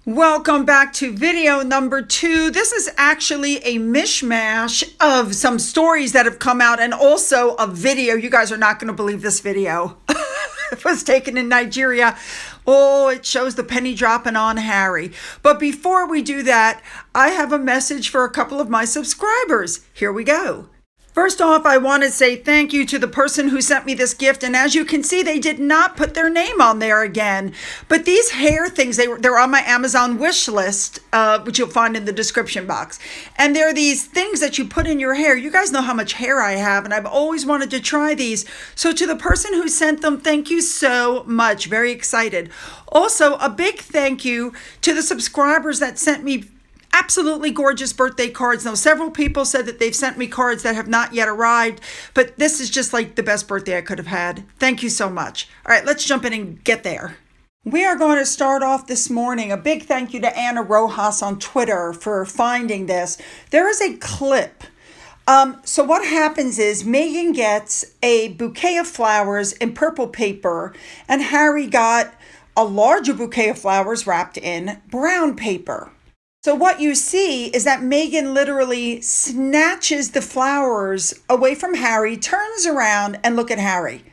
Welcome back to video number 2. This is actually a mishmash of some stories that have come out and also a video. You guys are not going to believe this video. It was taken in Nigeria. Oh, it shows the penny dropping on Harry. But before we do that, I have a message for a couple of my subscribers. Here we go. First off, I want to say thank you to the person who sent me this gift. And as you can see, they did not put their name on there again. But these hair things, they're on my Amazon wish list, which you'll find in the description box. And they're these things that you put in your hair. You guys know how much hair I have, and I've always wanted to try these. So to the person who sent them, thank you so much. Very excited. Also, a big thank you to the subscribers that sent me absolutely gorgeous birthday cards. Now, several people said that they've sent me cards that have not yet arrived, but this is just like the best birthday I could have had. Thank you so much. All right, let's jump in and get there. We are going to start off this morning. A big thank you to Anna Rojas on Twitter for finding this. There is a clip. So what happens is Meghan gets a bouquet of flowers in purple paper, and Harry got a larger bouquet of flowers wrapped in brown paper. So what you see is that Meghan literally snatches the flowers away from Harry, turns around, and look at Harry.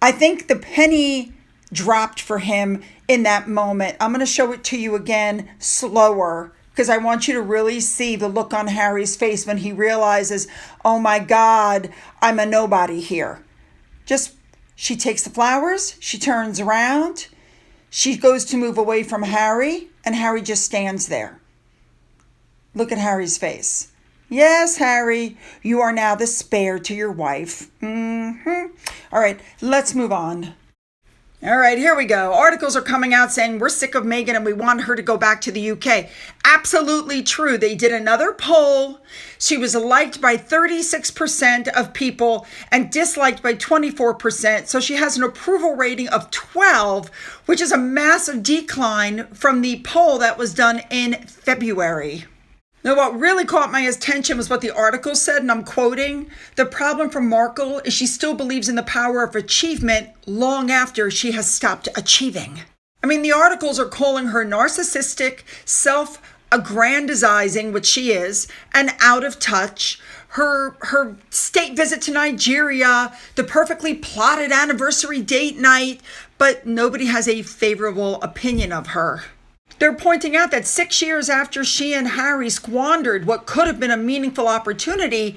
I think the penny dropped for him in that moment. I'm going to show it to you again slower because I want you to really see the look on Harry's face when he realizes, oh my God, I'm a nobody here. She takes the flowers, she turns around, she goes to move away from Harry, and Harry just stands there. Look at Harry's face. Yes, Harry, you are now the spare to your wife. All right, let's move on. All right, here we go. Articles are coming out saying we're sick of Meghan and we want her to go back to the UK. Absolutely true. They did another poll. She was liked by 36% of people and disliked by 24%. So she has an approval rating of 12, which is a massive decline from the poll that was done in February. Now, what really caught my attention was what the article said, and I'm quoting, "The problem for Markle is she still believes in the power of achievement long after she has stopped achieving." I mean, the articles are calling her narcissistic, self-aggrandizing, which she is, and out of touch. Her state visit to Nigeria, the perfectly plotted anniversary date night, but nobody has a favorable opinion of her. They're pointing out that 6 years after she and Harry squandered what could have been a meaningful opportunity,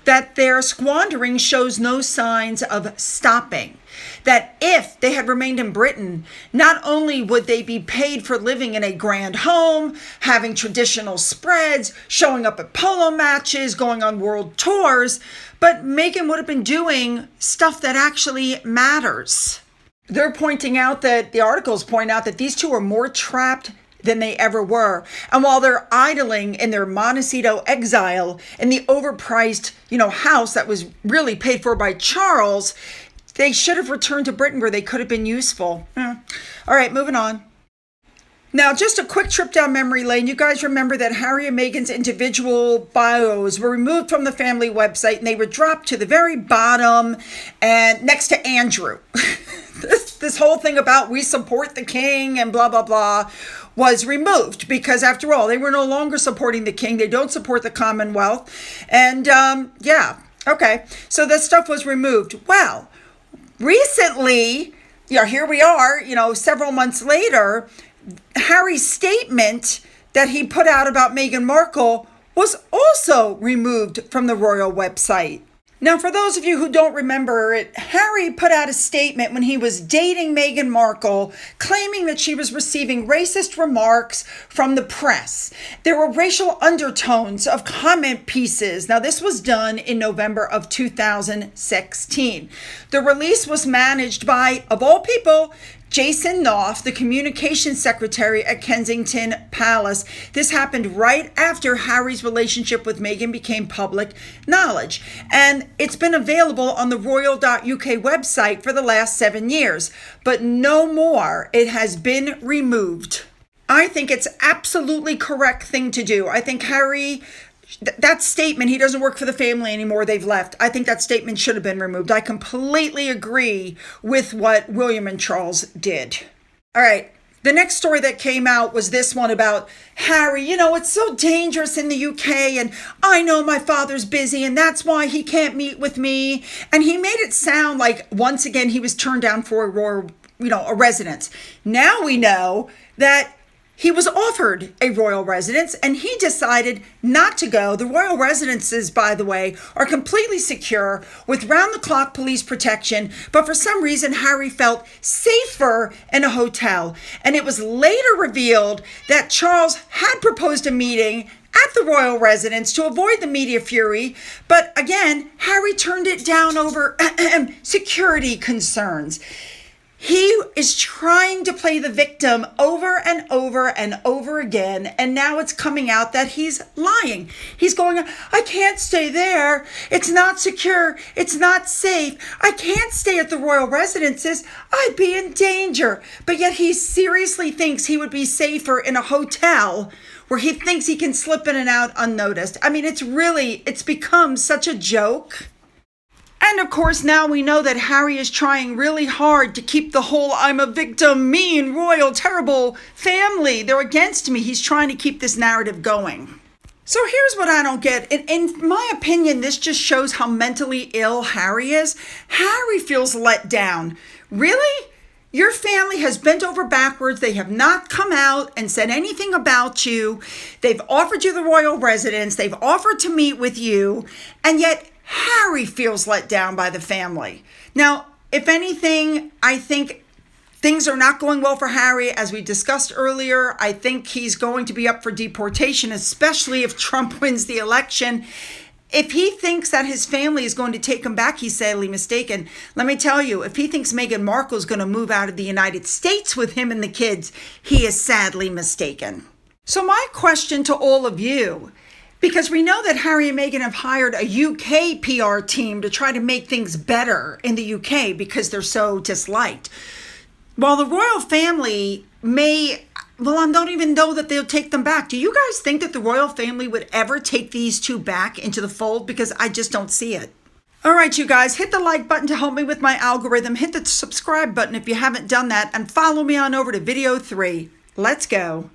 that their squandering shows no signs of stopping. That if they had remained in Britain, not only would they be paid for living in a grand home, having traditional spreads, showing up at polo matches, going on world tours, but Meghan would have been doing stuff that actually matters. They're pointing out that, the articles point out that these two are more trapped than they ever were. And while they're idling in their Montecito exile in the overpriced, house that was really paid for by Charles, they should have returned to Britain where they could have been useful. All right, moving on. Now, just a quick trip down memory lane. You guys remember that Harry and Meghan's individual bios were removed from the family website and they were dropped to the very bottom and next to Andrew. This whole thing about we support the king and blah, blah, blah was removed because after all, they were no longer supporting the king. They don't support the Commonwealth. And okay. So this stuff was removed. Well, recently, here we are, several months later, Harry's statement that he put out about Meghan Markle was also removed from the royal website. Now, for those of you who don't remember it, Harry put out a statement when he was dating Meghan Markle, claiming that she was receiving racist remarks from the press. There were racial undertones of comment pieces. Now, this was done in November of 2016. The release was managed by, of all people, Jason Knopf, the communications secretary at Kensington Palace. This happened right after Harry's relationship with Meghan became public knowledge. And it's been available on the royal.uk website for the last 7 years, but no more. It has been removed. I think it's absolutely correct thing to do. I think Harry, that statement, he doesn't work for the family anymore, they've left. I think that statement should have been removed. I completely agree with what William and Charles did. All right, The next story that came out was this one about Harry. You know, it's so dangerous in the UK, and I know my father's busy, and that's why he can't meet with me. And he made it sound like, once again, he was turned down for a residence. Now we know that he was offered a royal residence and he decided not to go. The royal residences, by the way, are completely secure with round-the-clock police protection. But for some reason, Harry felt safer in a hotel. And it was later revealed that Charles had proposed a meeting at the royal residence to avoid the media fury. But again, Harry turned it down over security concerns. He is trying to play the victim over and over and over again, and now it's coming out that he's lying. He's going, I can't stay there. It's not secure. It's not safe. I can't stay at the royal residences. I'd be in danger. But yet he seriously thinks he would be safer in a hotel where he thinks he can slip in and out unnoticed. I mean, it's become such a joke. And of course, now we know that Harry is trying really hard to keep the whole I'm a victim, mean, royal, terrible family. They're against me. He's trying to keep this narrative going. So here's what I don't get. In my opinion, this just shows how mentally ill Harry is. Harry feels let down. Really? Your family has bent over backwards. They have not come out and said anything about you. They've offered you the royal residence. They've offered to meet with you. And yet Harry feels let down by the family. Now, if anything, I think things are not going well for Harry. As we discussed earlier, I think he's going to be up for deportation, especially if Trump wins the election. If he thinks that his family is going to take him back, he's sadly mistaken. Let me tell you, if he thinks Meghan Markle is going to move out of the United States with him and the kids, he is sadly mistaken. So my question to all of you, because we know that Harry and Meghan have hired a UK PR team to try to make things better in the UK because they're so disliked. While the royal family I don't even know that they'll take them back. Do you guys think that the royal family would ever take these two back into the fold? Because I just don't see it. All right, you guys, hit the like button to help me with my algorithm. Hit the subscribe button if you haven't done that. And follow me on over to video 3. Let's go.